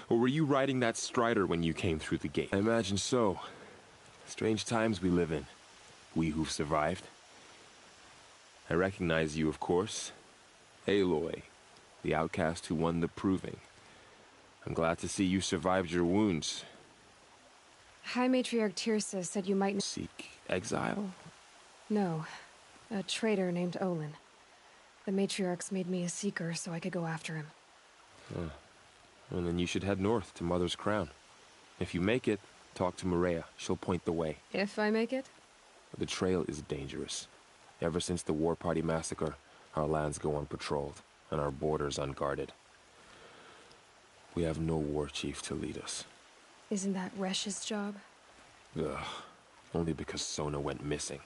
Or were you riding that Strider when you came through the gate? I imagine so. Strange times we live in, we who've survived. I recognize you, of course. Aloy, the outcast who won the Proving. I'm glad to see you survived your wounds. High Matriarch Tirsa said you might... Seek exile? No. A traitor named Olin. The Matriarchs made me a seeker so I could go after him. And then you should head north to Mother's Crown. If you make it, talk to Maria. She'll point the way. If I make it? The trail is dangerous. Ever since the War Party massacre, our lands go unpatrolled, and our borders unguarded. We have no war chief to lead us. Isn't that Resh's job? Ugh. Only because Sona went missing.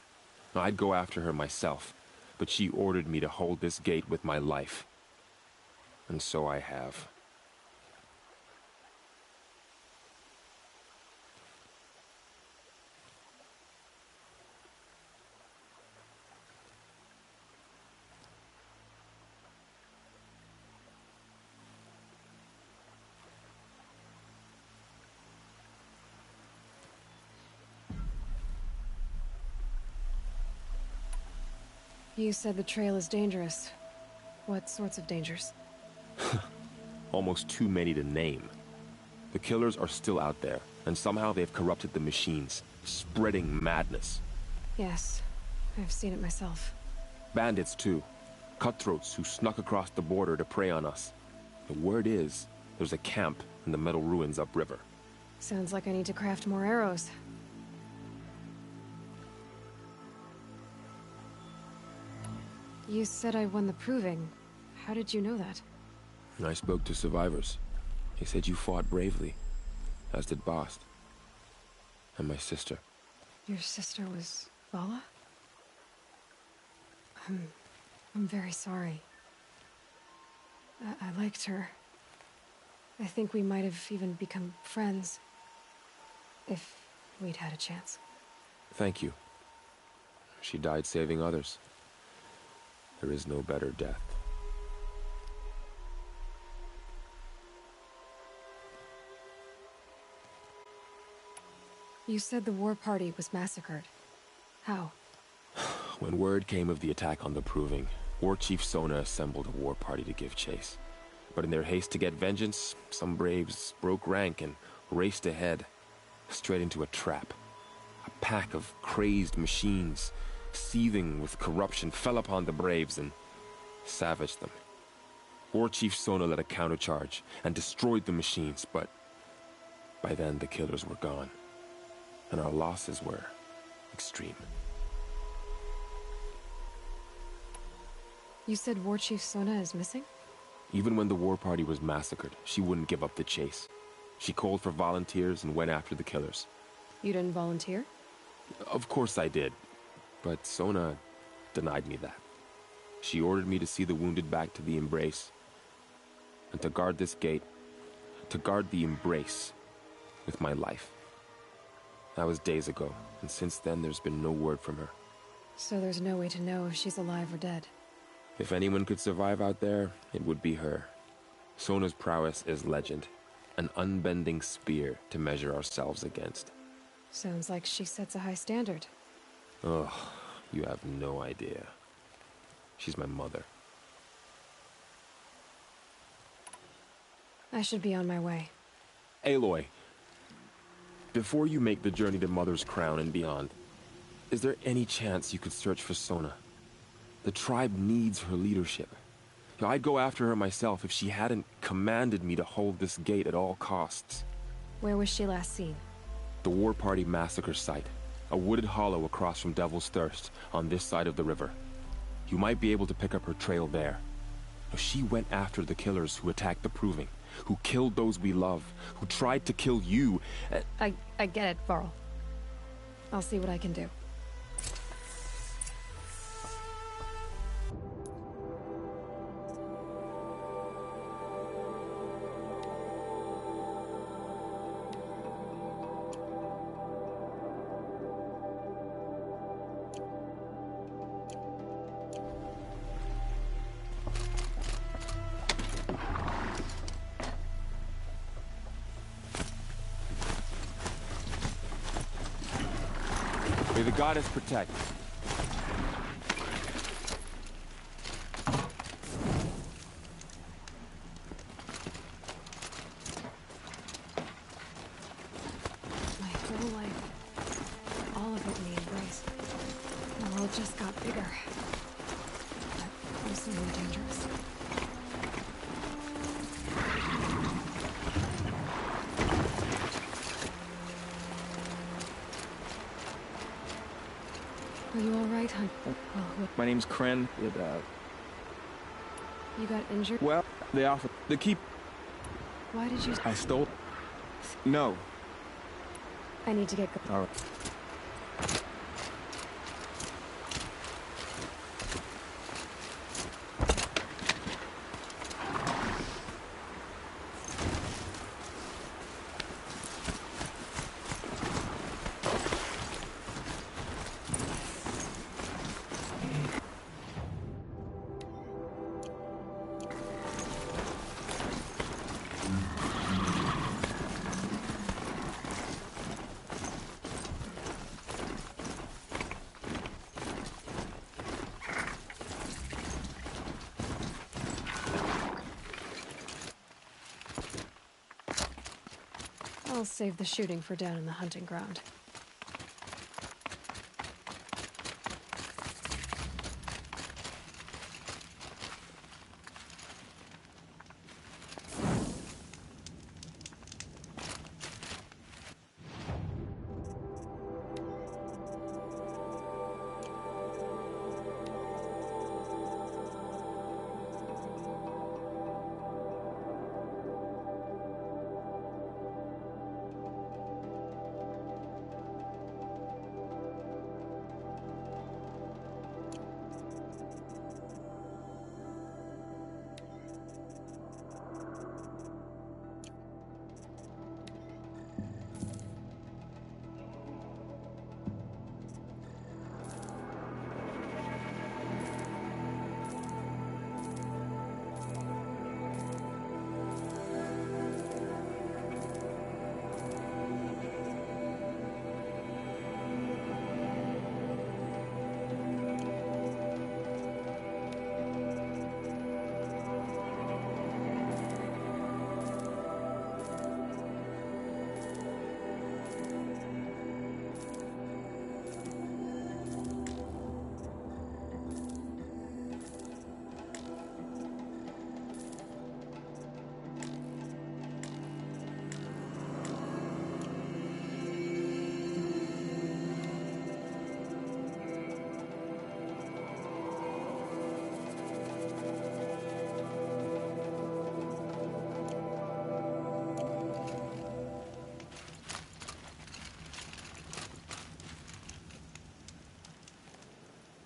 I'd go after her myself, but she ordered me to hold this gate with my life. And so I have. You said the trail is dangerous. What sorts of dangers? Almost too many to name. The killers are still out there, and somehow they've corrupted the machines, spreading madness. Yes, I've seen it myself. Bandits, too. Cutthroats who snuck across the border to prey on us. The word is, there's a camp in the metal ruins upriver. Sounds like I need to craft more arrows. You said I won the Proving. How did you know that? I spoke to survivors. They said you fought bravely, as did Bast. And my sister. Your sister was Vala? I'm very sorry. I liked her. I think we might have even become friends. If we'd had a chance. Thank you. She died saving others. There is no better death. You said the war party was massacred. How? When word came of the attack on the Proving, War Chief Sona assembled a war party to give chase. But in their haste to get vengeance, some braves broke rank and raced ahead, straight into a trap. A pack of crazed machines, seething with corruption, fell upon the braves and savaged them. War Chief Sona led a countercharge and destroyed the machines, but by then the killers were gone, and our losses were extreme. You said War Chief Sona is missing? Even when the war party was massacred, she wouldn't give up the chase. She called for volunteers and went after the killers. You didn't volunteer? Of course I did, but Sona denied me that. She ordered me to see the wounded back to the Embrace, and to guard this gate, to guard the Embrace with my life. That was days ago, and since then there's been no word from her. So there's no way to know if she's alive or dead. If anyone could survive out there, it would be her. Sona's prowess is legend, an unbending spear to measure ourselves against. Sounds like she sets a high standard. Ugh, you have no idea. She's my mother. I should be on my way. Aloy, before you make the journey to Mother's Crown and beyond, is there any chance you could search for Sona? The tribe needs her leadership. I'd go after her myself if she hadn't commanded me to hold this gate at all costs. Where was she last seen? The War Party massacre site. A wooded hollow across from Devil's Thirst, on this side of the river. You might be able to pick up her trail there. She went after the killers who attacked the Proving, who killed those we love, who tried to kill you. I get it, Varl. I'll see what I can do. May the goddess protect. My whole life, all of it in the embrace. The world just got bigger, but mostly more dangerous. Are you all right, hon? Well, My name's Kren. you got injured? Well, they offered the keep. Why did you... I stole. No. I need to get... All right. I'll save the shooting for down in the hunting ground.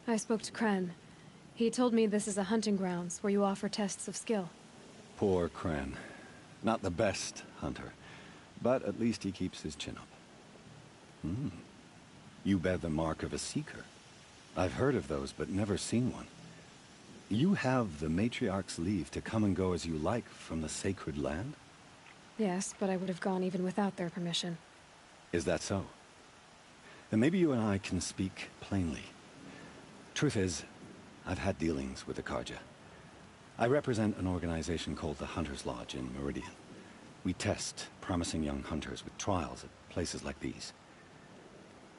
I spoke to Kren. He told me this is a hunting grounds where you offer tests of skill. Poor Kren. Not the best hunter, but at least he keeps his chin up. You bear the mark of a seeker. I've heard of those, but never seen one. You have the Matriarch's leave to come and go as you like from the sacred land? Yes, but I would have gone even without their permission. Is that so? Then maybe you and I can speak plainly. Truth is, I've had dealings with the Carja. I represent an organization called the Hunter's Lodge in Meridian. We test promising young hunters with trials at places like these.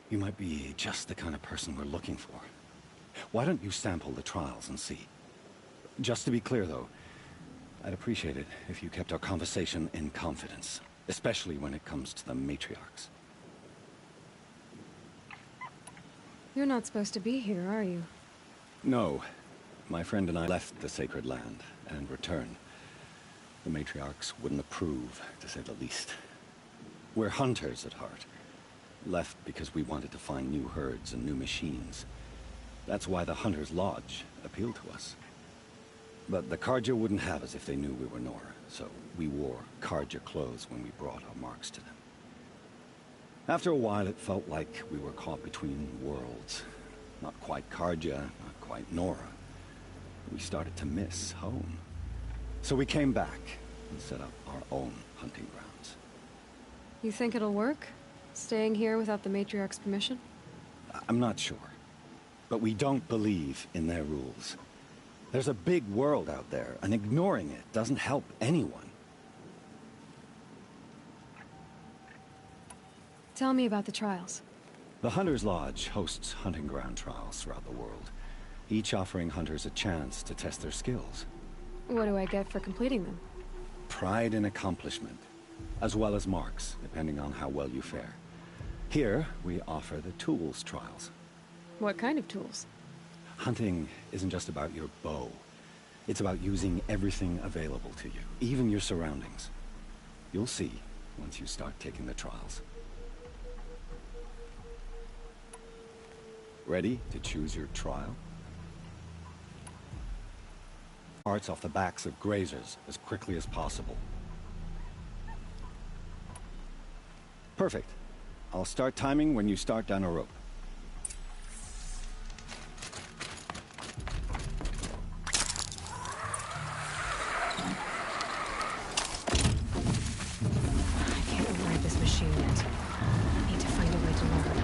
You might be just the kind of person we're looking for. Why don't you sample the trials and see? Just to be clear, though, I'd appreciate it if you kept our conversation in confidence, especially when it comes to the matriarchs. You're not supposed to be here, are you? No. My friend and I left the sacred land and returned. The matriarchs wouldn't approve, to say the least. We're hunters at heart. Left because we wanted to find new herds and new machines. That's why the Hunter's Lodge appealed to us. But the Carja wouldn't have us if they knew we were Nora, so we wore Carja clothes when we brought our marks to them. After a while, it felt like we were caught between worlds. Not quite Carja, not quite Nora. We started to miss home. So we came back and set up our own hunting grounds. You think it'll work? Staying here without the Matriarch's permission? I'm not sure. But we don't believe in their rules. There's a big world out there, and ignoring it doesn't help anyone. Tell me about the trials. The Hunter's Lodge hosts hunting ground trials throughout the world, each offering hunters a chance to test their skills. What do I get for completing them? Pride in accomplishment, as well as marks, depending on how well you fare. Here, we offer the tools trials. What kind of tools? Hunting isn't just about your bow. It's about using everything available to you, even your surroundings. You'll see once you start taking the trials. Ready to choose your trial? Parts off the backs of grazers as quickly as possible. Perfect. I'll start timing when you start down a rope. I can't override this machine yet. I need to find a way to learn.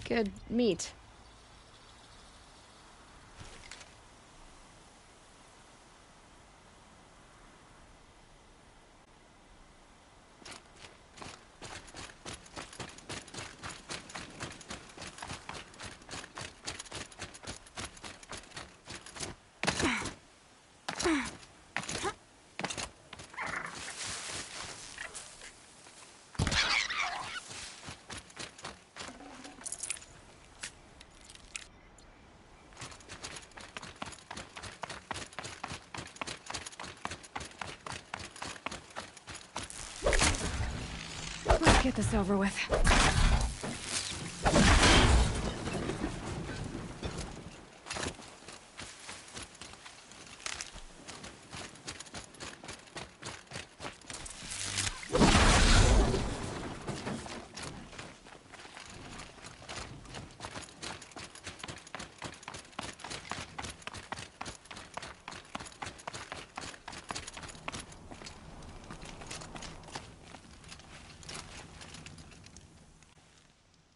Good meat. get this over with.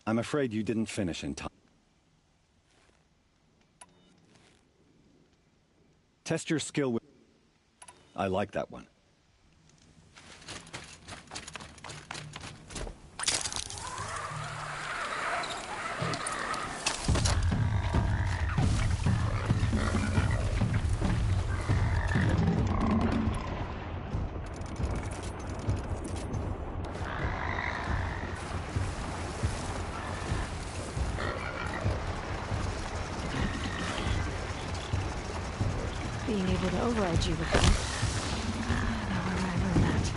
I'm afraid you didn't finish in time. Test your skill with... I like that one. Being able to override you with that. Now where would I learn that?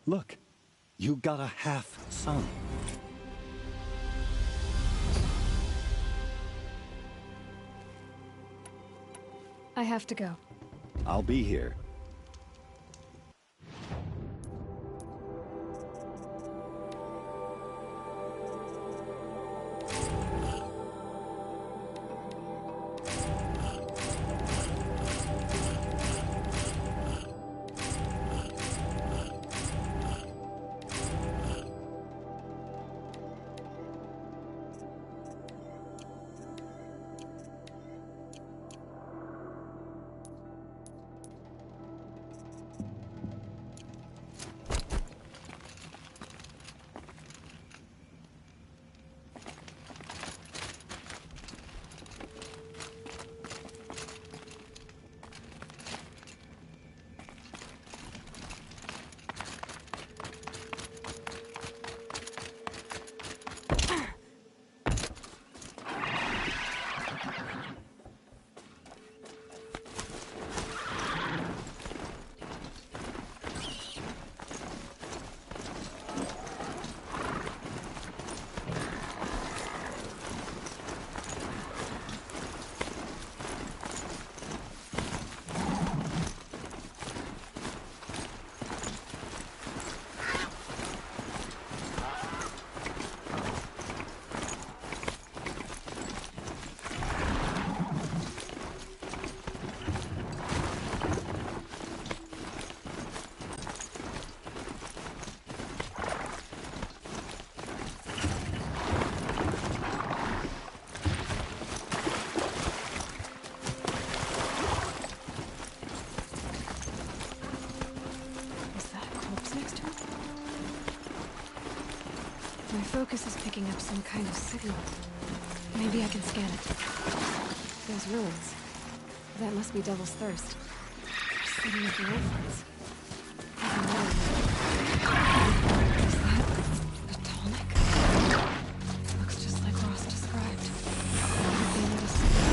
Look, you got a half-son. I have to go. I'll be here. My focus is picking up some kind of signal. Maybe I can scan it. Those ruins. That must be Devil's Thirst. City of the old ones. Is that a Tallneck? Looks just like Ross described. They need a signal.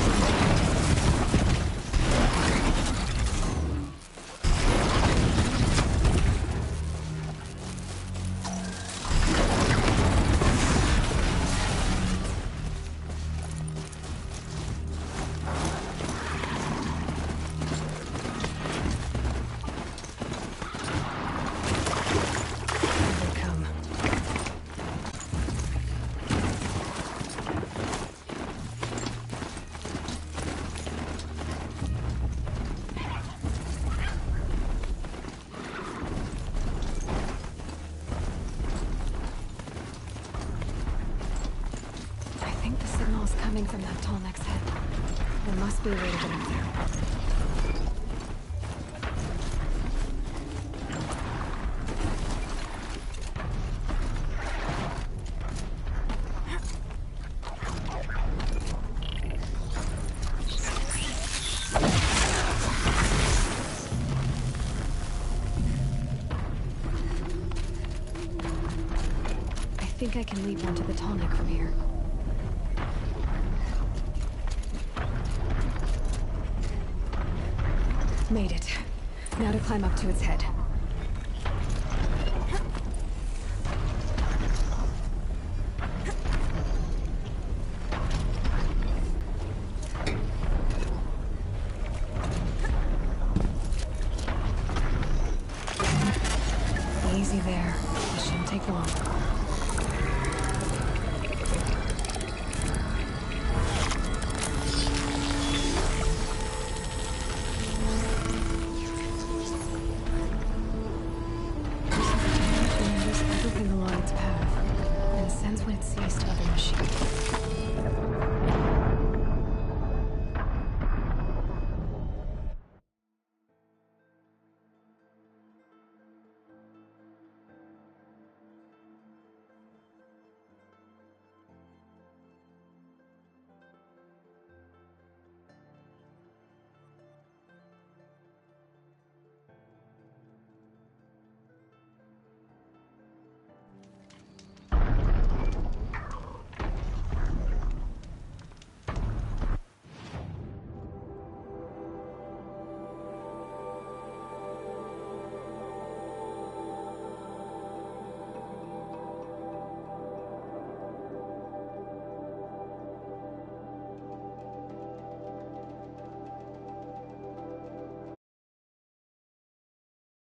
Coming from that Tallneck's head. There must be a way to get up there. I think I can leap onto the Tallneck from here. Made it. Now to climb up to its head.